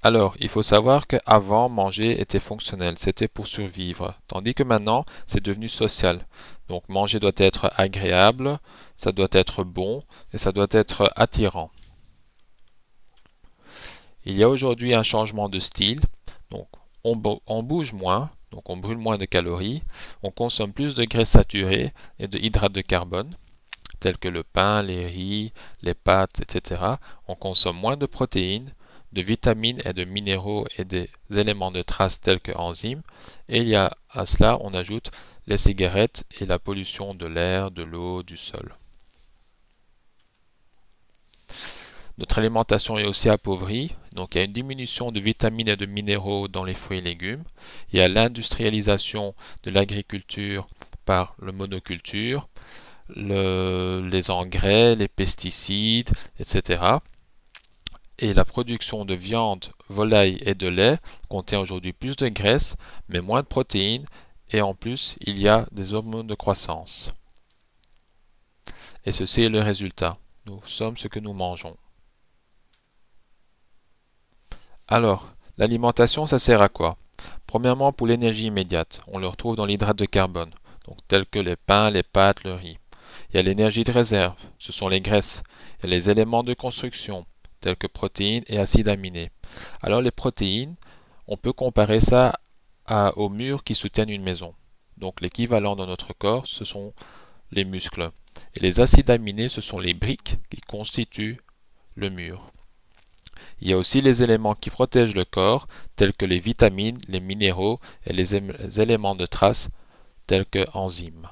Alors, il faut savoir qu'avant, manger était fonctionnel, c'était pour survivre, tandis que maintenant, c'est devenu social. Donc, manger doit être agréable, ça doit être bon et ça doit être attirant. Il y a aujourd'hui un changement de style, donc on bouge moins, donc on brûle moins de calories, on consomme plus de graisses saturées et de hydrates de carbone, tels que le pain, les riz, les pâtes, etc. On consomme moins de protéines, de vitamines et de minéraux et des éléments de trace tels que enzymes. Et il y a à cela, on ajoute les cigarettes et la pollution de l'air, de l'eau, du sol. Notre alimentation est aussi appauvrie, donc il y a une diminution de vitamines et de minéraux dans les fruits et légumes. Il y a l'industrialisation de l'agriculture par le monoculture, les engrais, les pesticides, etc. Et la production de viande, volaille et de lait contient aujourd'hui plus de graisse, mais moins de protéines, et en plus, il y a des hormones de croissance. Et ceci est le résultat. Nous sommes ce que nous mangeons. Alors, l'alimentation, ça sert à quoi? Premièrement, pour l'énergie immédiate, on le retrouve dans l'hydrate de carbone, donc tels que les pains, les pâtes, le riz. Il y a l'énergie de réserve, ce sont les graisses. Il y a les éléments de construction, tels que protéines et acides aminés. Alors les protéines, on peut comparer ça aux murs qui soutiennent une maison. Donc l'équivalent dans notre corps, ce sont les muscles. Et les acides aminés, ce sont les briques qui constituent le mur. Il y a aussi les éléments qui protègent le corps, tels que les vitamines, les minéraux et les éléments de trace, tels que enzymes.